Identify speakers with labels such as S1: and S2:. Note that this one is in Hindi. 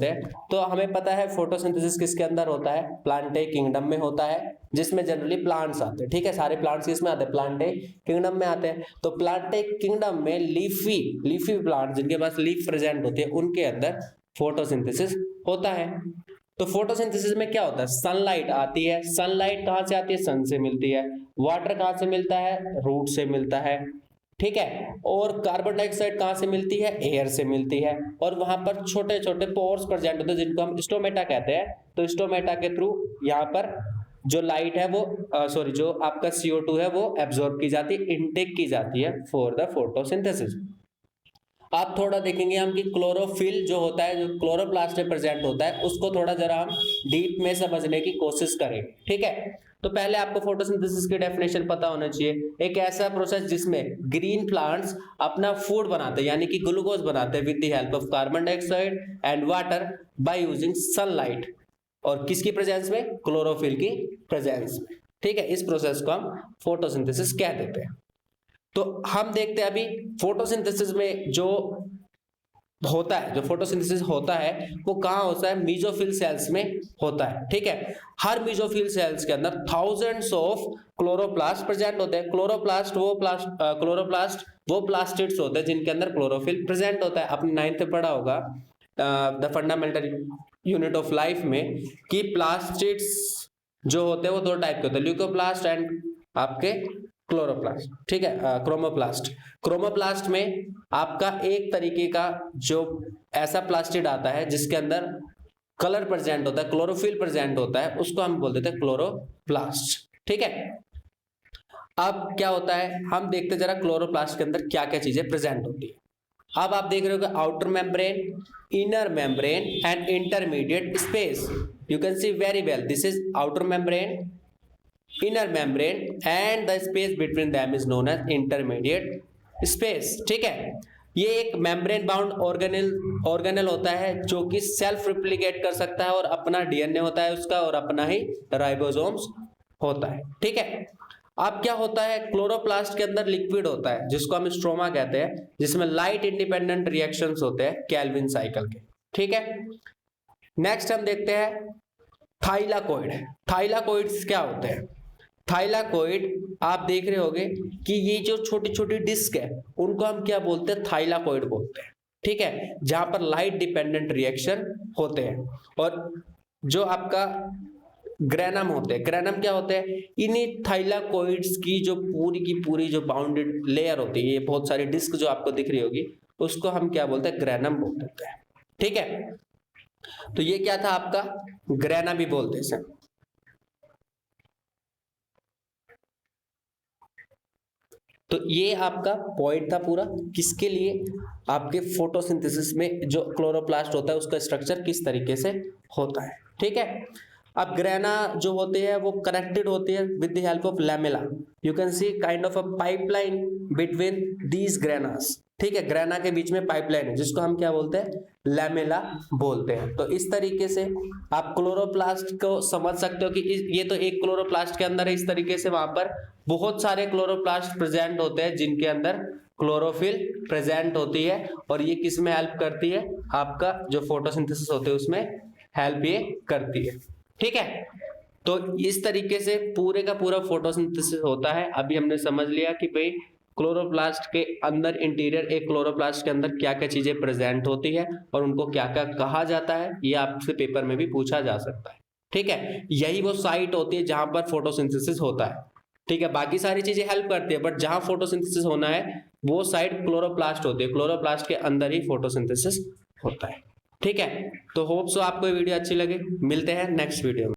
S1: होते हैं। तो हमें पता है फोटोसिंथेसिस किसके अंदर होता है, प्लांटे किंगडम में होता है, जिसमें जनरली प्लांट्स आते हैं। ठीक है, सारे प्लांट्स किसमें आते हैं, प्लांटे किंगडम में आते हैं। तो प्लांटे किंगडम में लीफी प्लांट जिनके पास लीफ प्रेजेंट होती है उनके अंदर फोटोसिंथेसिस होता है। तो फोटोसिंथेसिस में क्या होता है, सनलाइट आती है। सनलाइट कहां से आती है, सन से मिलती है। वाटर कहां से मिलता है, रूट से मिलता है। ठीक है, और कार्बन डाइऑक्साइड कहां से मिलती है, एयर से मिलती है। और वहां पर छोटे छोटे पोर्स प्रेजेंट होते हैं जिनको हम स्टोमेटा कहते हैं। तो स्टोमेटा के थ्रू यहाँ पर जो लाइट है वो जो आपका CO2 है वो एब्जॉर्ब की जाती है, इनटेक की जाती है फॉर द फोटोसिंथेसिस। आप थोड़ा देखेंगे हम कि क्लोरोफिल जो होता है, जो क्लोरोप्लास्ट में प्रेजेंट होता है, उसको थोड़ा जरा हम डीप में समझने की कोशिश करेंगे। ठीक है, तो पहले आपको फोटोसिंथेसिस की डेफिनेशन पता होना चाहिए। एक ऐसा प्रोसेस जिसमें ग्रीन प्लांट्स अपना फूड बनाते हैं, यानी कि ग्लूकोज बनाते हैं with the help of carbon dioxide and water by using sunlight. और किसकी प्रेजेंस में, क्लोरोफिल की प्रेजेंस में। ठीक है, इस प्रोसेस को हम फोटोसिंथेसिस कह देते हैं। तो हम देखते हैं अभी फोटोसिंथेसिस में जो होता है, जो फोटोसिंथेसिस होता है वो कहां होता है, मीजोफिल सेल्स में होता है। ठीक है, हर मीजोफिल सेल्स के अंदर थाउजेंड्स ऑफ क्लोरोप्लास्ट प्रेजेंट होते हैं। क्लोरोप्लास्ट वो प्लास्टिड्स होते हैं जिनके अंदर क्लोरोफिल प्रेजेंट होता है। आपने 9th में पढ़ा होगा the fundamental unit of life में कि प्लास्टिड्स जो होते हैं वो दो टाइप के होते हैं, ल्यूकोप्लास्ट एंड आपके क्लोरोप्लास्ट। ठीक है, क्रोमोप्लास्ट में आपका एक तरीके का जो ऐसा प्लास्टिड आता है जिसके अंदर कलर प्रेजेंट होता है, क्लोरोफिल प्रेजेंट होता है, उसको हम बोल देते हैं क्लोरोप्लास्ट। ठीक है, अब क्या होता है हम देखते जरा क्लोरोप्लास्ट के अंदर क्या क्या चीजें प्रेजेंट होती है। अब आप देख रहे हो कि outer membrane, inner membrane and intermediate space. You can C very well, this is outer membrane, inner membrane and the space between them is known as intermediate space। ठीक है, ये एक मेम्ब्रेन बाउंड ऑर्गेनल होता है जो कि सेल्फ रिप्लिकेट कर सकता है और अपना डीएनए होता है उसका और अपना ही राइबोसोम्स होता है। ठीक है, अब क्या होता है, क्लोरोप्लास्ट के अंदर लिक्विड होता है जिसको हम स्ट्रोमा कहते हैं, जिसमें लाइट इंडिपेंडेंट रिएक्शंस होते हैं केल्विन साइकिल के। ठीक है, नेक्स्ट हम देखते हैं थाइलाकोइड। थाइलाकोइड्स क्या होते हैं, थाइलाकोइड आप देख रहे होंगे कि ये जो छोटी छोटी डिस्क है उनको हम क्या बोलते हैं, थाइलाकोइड बोलते हैं। ठीक है, जहां पर लाइट डिपेंडेंट रिएक्शन होते हैं। और जो आपका ग्रेनम होते हैं, ग्रेनम क्या होते हैं, इन्हीं थाइलाकोइड्स की पूरी जो बाउंडेड लेयर होती है, ये बहुत सारी डिस्क जो आपको दिख रही होगी, उसको हम क्या बोलते हैं, ग्रेनम बोल देते हैं। ठीक है, तो ये क्या था आपका, ग्रेना भी बोलते हैं। तो ये आपका पॉइंट था पूरा, किसके लिए, आपके फोटोसिंथेसिस में जो क्लोरोप्लास्ट होता है उसका स्ट्रक्चर किस तरीके से होता है। ठीक है, अब ग्रेना जो होते हैं वो कनेक्टेड होते हैं with the help of lamella. You can see kind of a pipeline between these granas. ठीक है, ग्रेना के बीच में पाइपलाइन है जिसको हम क्या बोलते हैं, लैमेला बोलते हैं। तो इस तरीके से आप क्लोरोप्लास्ट को समझ सकते हो कि ये तो एक क्लोरोप्लास्ट के अंदर है, इस तरीके से वहां पर बहुत सारे क्लोरोप्लास्ट प्रेजेंट होते हैं जिनके अंदर क्लोरोफिल प्रेजेंट होती है और ये किस में हेल्प करती है, आपका जो फोटोसिंथेसिस होते हैं उसमें हेल्प ये करती है। ठीक है, तो इस तरीके से पूरे का पूरा फोटोसिंथेसिस होता है। अभी हमने समझ लिया कि भाई क्लोरोप्लास्ट के अंदर इंटीरियर, एक क्लोरोप्लास्ट के अंदर क्या क्या चीजें प्रेजेंट होती है और उनको क्या क्या कहा जाता है, ये आपसे पेपर में भी पूछा जा सकता है। ठीक है, यही वो साइट होती है जहां पर फोटोसिंथेसिस होता है। ठीक है, बाकी सारी चीजें हेल्प करती है बट जहां फोटोसिंथेसिस होना है वो साइट क्लोरोप्लास्ट होती है, क्लोरोप्लास्ट के अंदर ही फोटोसिंथेसिस होता है। ठीक है, तो होप सो आपको ये वीडियो अच्छी लगे, मिलते हैं नेक्स्ट वीडियो में।